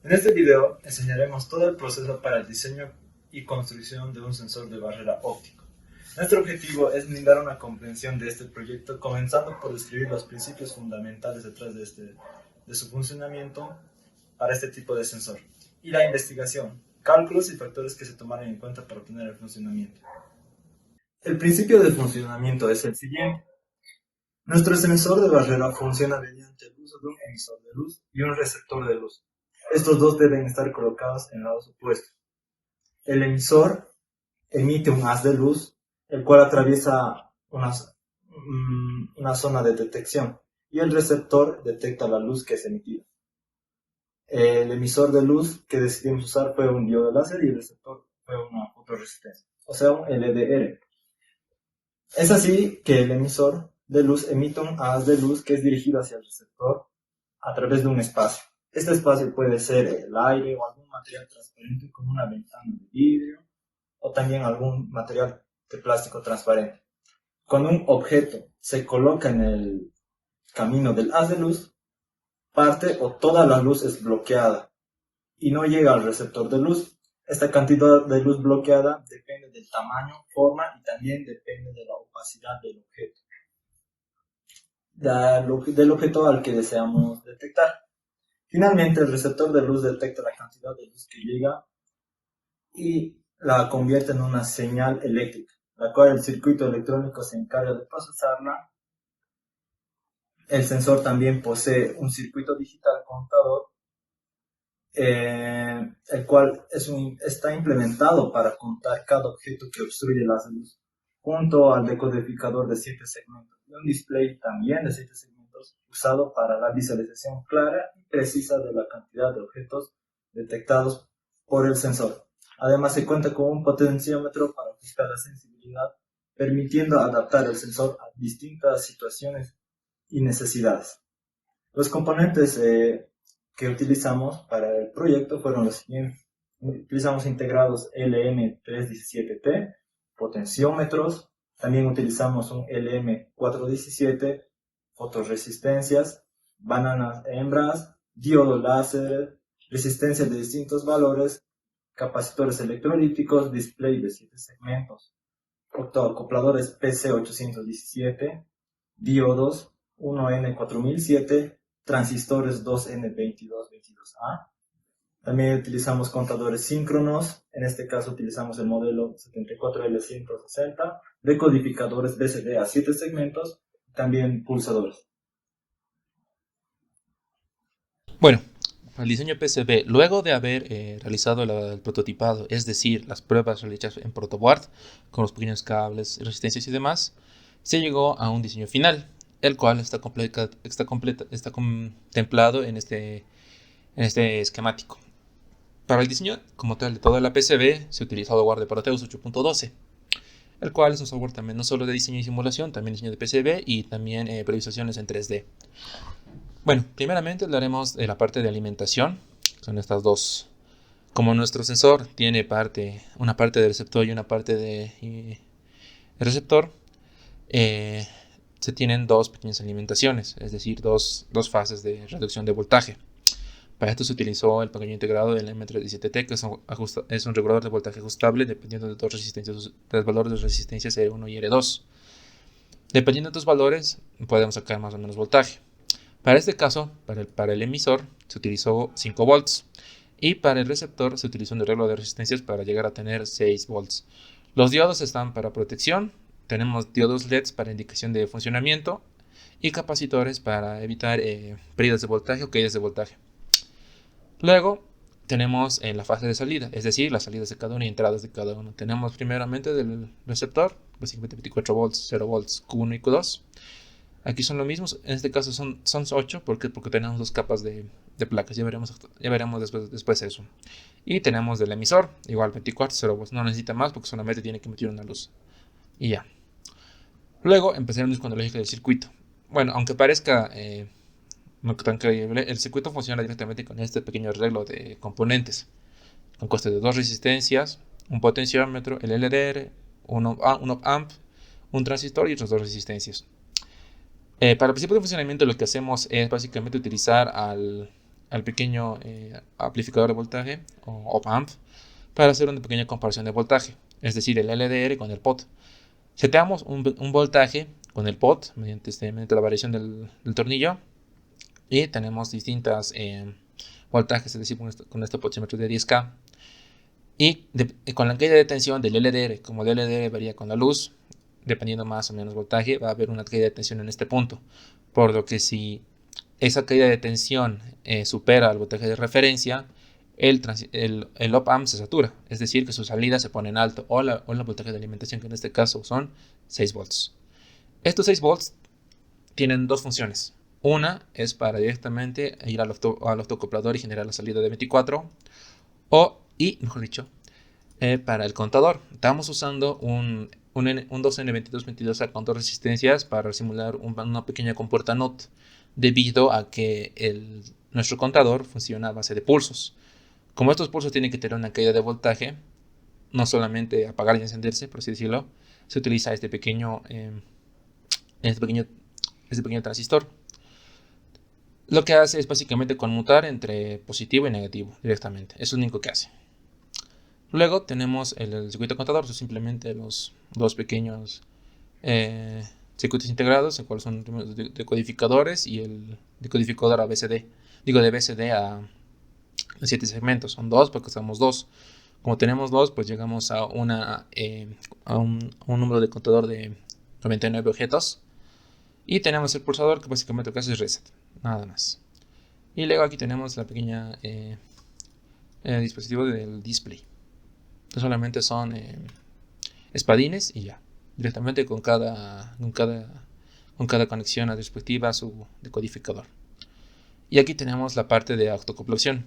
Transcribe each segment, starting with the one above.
En este video enseñaremos todo el proceso para el diseño y construcción de un sensor de barrera óptica. Nuestro objetivo es brindar una comprensión de este proyecto, comenzando por describir los principios fundamentales detrás de su funcionamiento para este tipo de sensor, y la investigación, cálculos y factores que se tomaron en cuenta para obtener el funcionamiento. El principio de funcionamiento es el siguiente. Nuestro sensor de barrera funciona mediante el uso de un emisor de luz y un receptor de luz. Estos dos deben estar colocados en lados opuestos. El emisor emite un haz de luz, el cual atraviesa una zona de detección, y el receptor detecta la luz que es emitida. El emisor de luz que decidimos usar fue un diodo láser y el receptor fue una fotorresistencia, o sea, un LDR. Es así que el emisor de luz emite un haz de luz que es dirigido hacia el receptor a través de un espacio. Este espacio puede ser el aire o algún material transparente como una ventana de vidrio o también algún material de plástico transparente. Cuando un objeto se coloca en el camino del haz de luz, parte o toda la luz es bloqueada y no llega al receptor de luz. Esta cantidad de luz bloqueada depende del tamaño, forma y también depende de la opacidad del objeto, del objeto al que deseamos detectar. Finalmente, el receptor de luz detecta la cantidad de luz que llega y la convierte en una señal eléctrica, la cual el circuito electrónico se encarga de procesarla. El sensor también posee un circuito digital contador, el cual está implementado para contar cada objeto que obstruye la luz, junto al decodificador de 7 segmentos y un display también de 7 segmentos usado para la visualización clara y precisa de la cantidad de objetos detectados por el sensor. Además, se cuenta con un potenciómetro para ajustar la sensibilidad, permitiendo adaptar el sensor a distintas situaciones y necesidades. Los componentes que utilizamos para el proyecto fueron los siguientes. Utilizamos integrados LM317T, potenciómetros, también utilizamos un LM417, fotorresistencias, bananas hembras, diodo láser, resistencia de distintos valores, capacitores electrolíticos, display de 7 segmentos, octoacopladores PC817, diodos 1N4007, transistores 2N2222A. También utilizamos contadores síncronos, en este caso utilizamos el modelo 74L160, decodificadores BCD a 7 segmentos, también pulsadores. Bueno, para el diseño PCB, luego de haber realizado el prototipado, es decir, las pruebas realizadas en protoboard, con los pequeños cables, resistencias y demás, se llegó a un diseño final, el cual está contemplado en este esquemático. Para el diseño como tal de toda la PCB, se utilizó el software de Proteus 8.12, el cual es un software también no solo de diseño y simulación, también diseño de PCB y también previsualizaciones en 3D. Bueno, primeramente hablaremos de la parte de alimentación. Son estas dos. Como nuestro sensor tiene una parte del receptor y una parte de receptor, eh, se tienen dos pequeñas alimentaciones, es decir, dos fases de reducción de voltaje. Para esto se utilizó el pequeño integrado del M317T, que es un regulador de voltaje ajustable dependiendo de los valores de resistencias R1 y R2. Dependiendo de estos valores, podemos sacar más o menos voltaje. Para este caso, para el emisor se utilizó 5 volts y para el receptor se utilizó un arreglo de resistencias para llegar a tener 6 volts. Los diodos están para protección, tenemos diodos LEDs para indicación de funcionamiento y capacitores para evitar pérdidas de voltaje o caídas de voltaje. Luego tenemos la fase de salida, es decir, las salidas de cada uno y entradas de cada uno. Tenemos primeramente del receptor, básicamente 24 volts, 0 volts, Q1 y Q2. Aquí son lo mismo, en este caso son 8 porque tenemos dos capas de placas, ya veremos después eso. Y tenemos del emisor, igual 24, 0 volts, no necesita más porque solamente tiene que emitir una luz. Y ya. Luego empezaremos con la lógica del circuito. Bueno, aunque parezca no tan creíble, el circuito funciona directamente con este pequeño arreglo de componentes. Con costes de dos resistencias, un potenciómetro, el LDR, un op-amp, un transistor y otras dos resistencias. Para el principio de funcionamiento lo que hacemos es básicamente utilizar al al pequeño amplificador de voltaje o op-amp para hacer una pequeña comparación de voltaje, es decir, el LDR con el pot. Seteamos un voltaje con el pot mediante la variación del tornillo y tenemos distintas voltajes, es decir, con este potenciómetro de 10K. Y con la caída de tensión del LDR, como el LDR varía con la luz, dependiendo más o menos voltaje, va a haber una caída de tensión en este punto. Por lo que si esa caída de tensión supera el voltaje de referencia, el op-amp se satura, es decir, que su salida se pone en alto, o la voltaje de alimentación, que en este caso son 6 volts. Estos 6 volts tienen dos funciones. Una es para directamente ir al autoacoplador y generar la salida de 24, mejor dicho, para el contador. Estamos usando un 2N2222 con dos resistencias para simular una pequeña compuerta NOT, debido a que nuestro contador funciona a base de pulsos. Como estos pulsos tienen que tener una caída de voltaje, no solamente apagar y encenderse, por así decirlo, se utiliza este pequeño transistor. Lo que hace es básicamente conmutar entre positivo y negativo directamente. Eso es lo único que hace. Luego tenemos el circuito contador, son simplemente los dos pequeños circuitos integrados, el cual son decodificadores y el decodificador ABCD. Digo de BCD a 7 segmentos, son dos porque usamos dos. Como tenemos dos, pues llegamos a un número de contador de 99 objetos. Y tenemos el pulsador, que básicamente lo que hace es reset, nada más. Y luego aquí tenemos la pequeña dispositivo del display. Solamente son espadines y ya, directamente con cada conexión a respectiva a su decodificador. Y aquí tenemos la parte de autocoplación.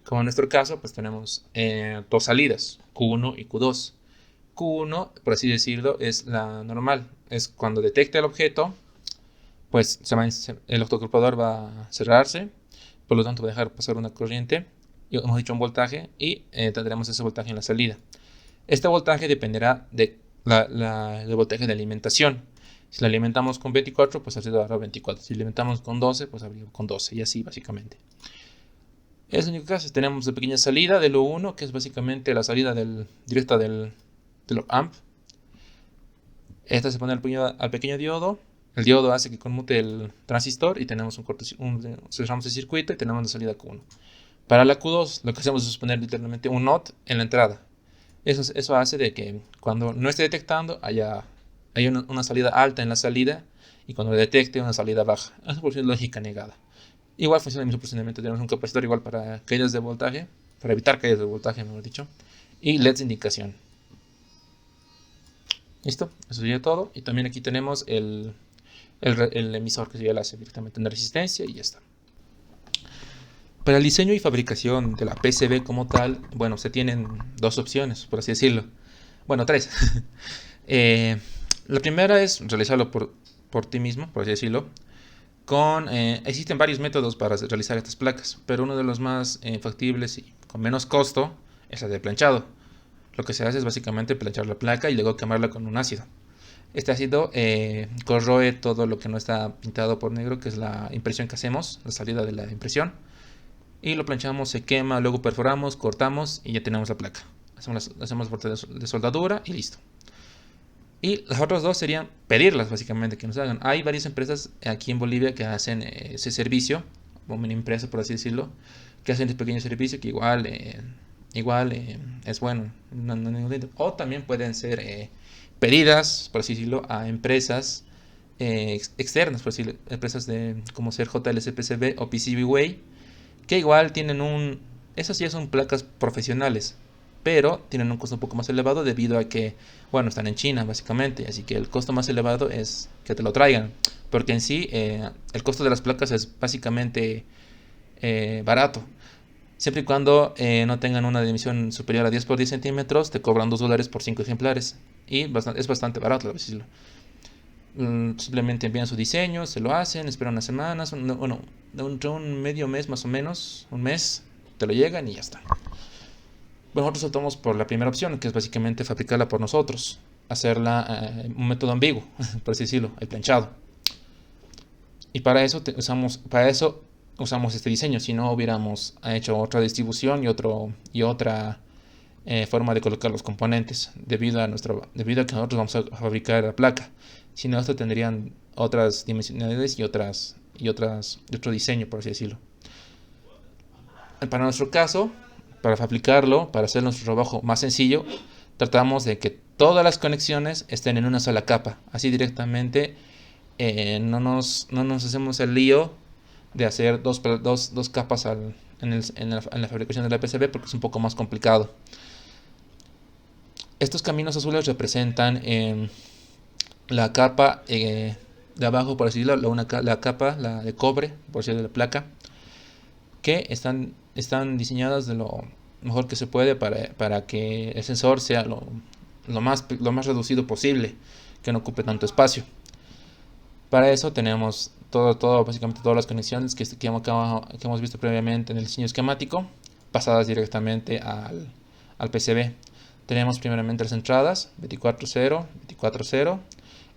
Como en nuestro caso, pues tenemos dos salidas, Q1 y Q2. Q1, por así decirlo, es la normal. Es cuando detecta el objeto, pues el autoacoplador va a cerrarse, por lo tanto va a dejar pasar una corriente, hemos dicho un voltaje, y tendremos ese voltaje en la salida. Este voltaje dependerá del voltaje de alimentación. Si la alimentamos con 24, pues arriba dará 24. Si la alimentamos con 12, pues arriba con 12, y así básicamente. Es lo único que hace. Tenemos la pequeña salida del O1, que es básicamente la salida directa del amp. Esta se pone al pequeño diodo. El diodo hace que conmute el transistor y tenemos cerramos el circuito y tenemos la salida Q1. Para la Q2 lo que hacemos es poner literalmente un NOT en la entrada. Eso hace de que cuando no esté detectando haya una salida alta en la salida y cuando detecte una salida baja. Esa es lógica negada. Igual funciona el mismo procedimiento. Tenemos un capacitor igual para caídas de voltaje, para evitar caídas de voltaje, mejor dicho, y LEDs de indicación. Listo, eso sería todo. Y también aquí tenemos el emisor, que sería el hace directamente una resistencia y ya está. Para el diseño y fabricación de la PCB como tal, bueno, se tienen dos opciones, por así decirlo. Bueno, tres. La primera es realizarlo por ti mismo, por así decirlo. Existen varios métodos para realizar estas placas, pero uno de los más factibles y con menos costo es el de planchado. Lo que se hace es básicamente planchar la placa y luego quemarla con un ácido. Este ácido corroe todo lo que no está pintado por negro, que es la impresión que hacemos, la salida de la impresión. Y lo planchamos, se quema, luego perforamos, cortamos y ya tenemos la placa. Hacemos la parte de soldadura y listo. Y las otras dos serían pedirlas básicamente que nos hagan. Hay varias empresas aquí en Bolivia que hacen ese servicio, como una empresa por así decirlo, que hacen este pequeño servicio que igual es bueno. O también pueden ser pedidas, por así decirlo, a empresas externas, por decirlo, empresas como ser JLC-PCB o PCBWay, que igual tienen esas ya son placas profesionales, pero tienen un costo un poco más elevado debido a que, bueno, están en China básicamente, así que el costo más elevado es que te lo traigan, porque en sí el costo de las placas es básicamente barato. Siempre y cuando no tengan una dimensión superior a 10 por 10 centímetros, te cobran $2 por 5 ejemplares. Y es bastante barato, a decirlo. Simplemente envían su diseño, se lo hacen, esperan unas semanas, un medio mes más o menos, un mes, te lo llegan y ya está. Bueno, nosotros optamos por la primera opción, que es básicamente fabricarla por nosotros, hacerla un método ambiguo, por así decirlo, el planchado. Y para eso usamos este diseño. Si no, hubiéramos hecho otra distribución y otra forma de colocar los componentes debido a que nosotros vamos a fabricar la placa. Si no, esto tendrían otras dimensionalidades y otro diseño, por así decirlo. Para nuestro caso, para aplicarlo, para hacer nuestro trabajo más sencillo, tratamos de que todas las conexiones estén en una sola capa. Así directamente no nos hacemos el lío de hacer dos capas en la fabricación de la PCB, porque es un poco más complicado. Estos caminos azules representan la capa de abajo, por así decirlo, la capa la de cobre, por así decirlo, de la placa, que están diseñadas de lo mejor que se puede para que el sensor sea lo más reducido posible, que no ocupe tanto espacio. Para eso tenemos básicamente todas las conexiones que hemos visto previamente en el diseño esquemático, pasadas directamente al PCB. Tenemos primeramente las entradas 24.0, 24.0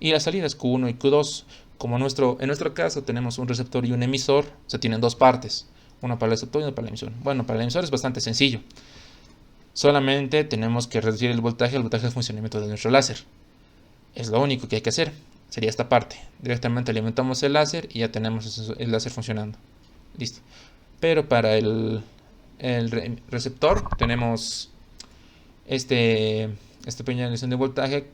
y las salidas Q1 y Q2. Como en nuestro caso tenemos un receptor y un emisor, se tienen dos partes, una para el receptor y una para la emisor. Bueno, para el emisor es bastante sencillo. Solamente tenemos que reducir el voltaje de funcionamiento de nuestro láser. Es lo único que hay que hacer. Sería esta parte. Directamente alimentamos el láser y ya tenemos el láser funcionando. Listo. Pero para el receptor tenemos esta pequeña reducción de voltaje.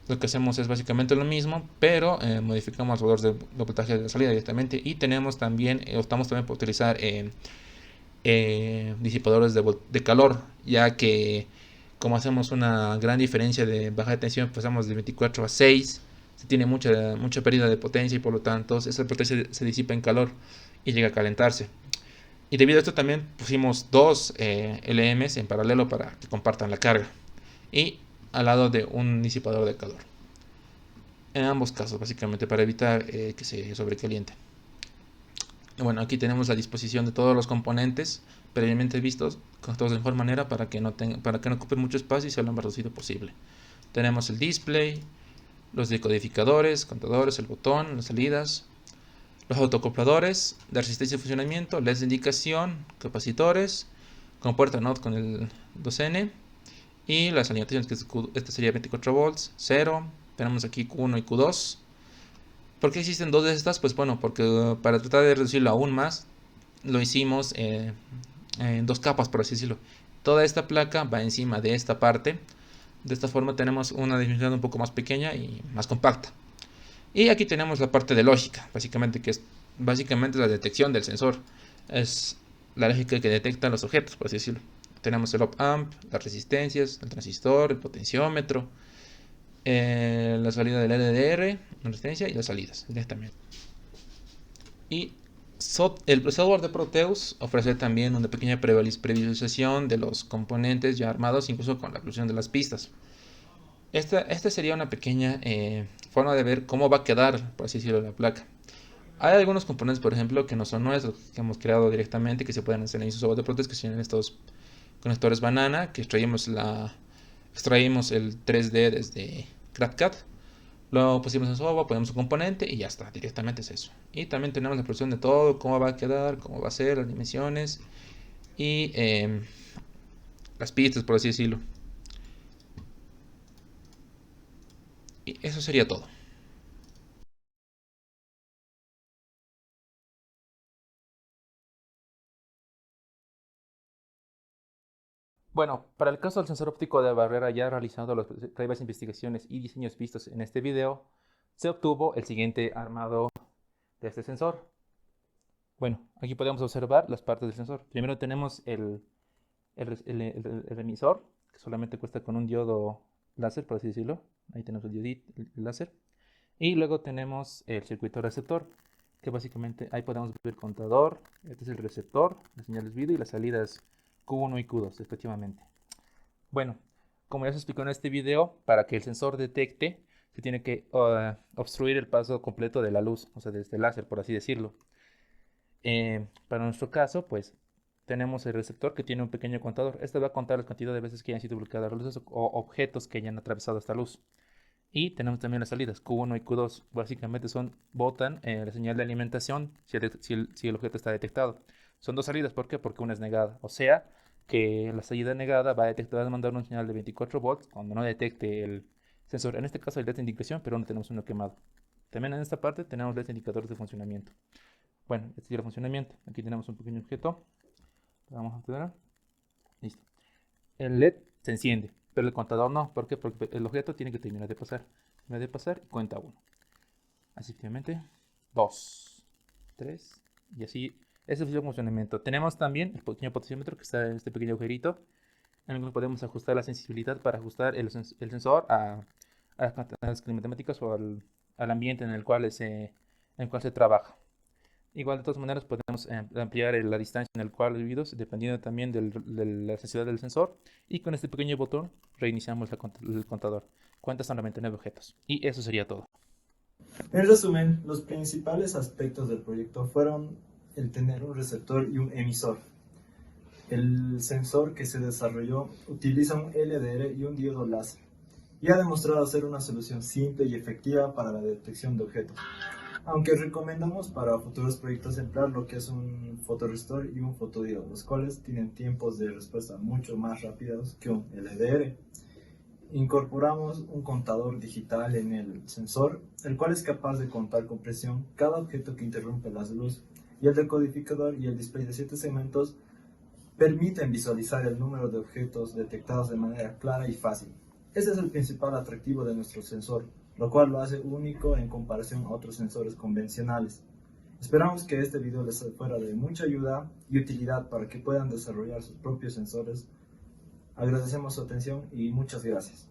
Lo que hacemos es básicamente lo mismo, pero modificamos los valores de voltaje de la salida directamente. Y optamos también por utilizar disipadores de calor, ya que como hacemos una gran diferencia de baja de tensión, pasamos de 24 a 6, se tiene mucha pérdida de potencia y por lo tanto esa potencia se disipa en calor y llega a calentarse. Y debido a esto también pusimos dos LMs en paralelo para que compartan la carga y al lado de un disipador de calor. En ambos casos, básicamente para evitar que se sobrecaliente. Bueno, aquí tenemos la disposición de todos los componentes previamente vistos, conectados de mejor manera para que no ocupen mucho espacio y sea lo más reducido posible. Tenemos el display, los decodificadores, contadores, el botón, las salidas, los autoacopladores de resistencia y funcionamiento, LEDs de indicación, capacitores, con puerta NOT con el 2N y las alimentaciones, que esta sería 24 volts, 0, tenemos aquí Q1 y Q2. ¿Por qué existen dos de estas? Pues bueno, porque para tratar de reducirlo aún más, lo hicimos en dos capas, por así decirlo. Toda esta placa va encima de esta parte. De esta forma tenemos una dimensión un poco más pequeña y más compacta. Y aquí tenemos la parte de lógica, básicamente, que es la detección del sensor. Es la lógica que detecta los objetos, por así decirlo. Tenemos el op-amp, las resistencias, el transistor, el potenciómetro, la salida del LDR, la resistencia y las salidas directamente. Y el software de Proteus ofrece también una pequeña previsualización de los componentes ya armados, incluso con la inclusión de las pistas. Esta sería una pequeña forma de ver cómo va a quedar, por así decirlo, la placa. Hay algunos componentes, por ejemplo, que no son nuestros, que hemos creado directamente, que se pueden hacer en el software de Proteus, que son estos conectores banana, que extraímos el 3D desde GrabCAD. Lo pusimos en software, ponemos un componente y ya está, directamente es eso. Y también tenemos la producción de todo, cómo va a quedar, cómo va a ser, las dimensiones y las pistas, por así decirlo. Y eso sería todo. Bueno, para el caso del sensor óptico de barrera ya realizado las previas investigaciones y diseños vistos en este video, se obtuvo el siguiente armado de este sensor. Bueno, aquí podemos observar las partes del sensor. Primero tenemos el emisor, que solamente cuesta con un diodo láser, por así decirlo. Ahí tenemos el diodito, el láser. Y luego tenemos el circuito receptor, que básicamente ahí podemos ver el contador. Este es el receptor, las señales video y las salidas Q1 y Q2, respectivamente. Bueno, como ya se explicó en este video, para que el sensor detecte, se tiene que obstruir el paso completo de la luz, o sea, de este láser, por así decirlo. Para nuestro caso, pues tenemos el receptor que tiene un pequeño contador. Este va a contar la cantidad de veces que hayan sido bloqueadas las luces o objetos que hayan atravesado esta luz. Y tenemos también las salidas, Q1 y Q2. Básicamente botan la señal de alimentación si el objeto está detectado. Son dos salidas, ¿por qué? Porque una es negada. O sea, que la salida negada va a mandar una señal de 24 volts cuando no detecte el sensor. En este caso hay LED de indicación, pero no tenemos uno quemado. También en esta parte tenemos LED indicadores de funcionamiento. Bueno, este sería el funcionamiento. Aquí tenemos un pequeño objeto. Vamos a tener. Listo. El LED se enciende, pero el contador no. ¿Por qué? Porque el objeto tiene que terminar de pasar. Termina de pasar y cuenta 1. Así finalmente 2, 3 y así. Ese es el funcionamiento. Tenemos también el pequeño potenciómetro que está en este pequeño agujerito, en el que podemos ajustar la sensibilidad para ajustar el sensor a las climáticas o al ambiente en el cual se trabaja. Igual, de todas maneras, podemos ampliar la distancia en el cual el video, dependiendo también de la necesidad del sensor. Y con este pequeño botón reiniciamos el contador. Cuenta hasta 99 objetos. Y eso sería todo. En resumen, los principales aspectos del proyecto fueron el tener un receptor y un emisor. El sensor que se desarrolló utiliza un LDR y un diodo láser y ha demostrado ser una solución simple y efectiva para la detección de objetos. Aunque recomendamos para futuros proyectos emplear lo que es un fotorresistor y un fotodiodo, los cuales tienen tiempos de respuesta mucho más rápidos que un LDR. Incorporamos un contador digital en el sensor, el cual es capaz de contar con presión cada objeto que interrumpe la luz, y el decodificador y el display de 7 segmentos permiten visualizar el número de objetos detectados de manera clara y fácil. Ese es el principal atractivo de nuestro sensor, lo cual lo hace único en comparación a otros sensores convencionales. Esperamos que este video les fuera de mucha ayuda y utilidad para que puedan desarrollar sus propios sensores. Agradecemos su atención y muchas gracias.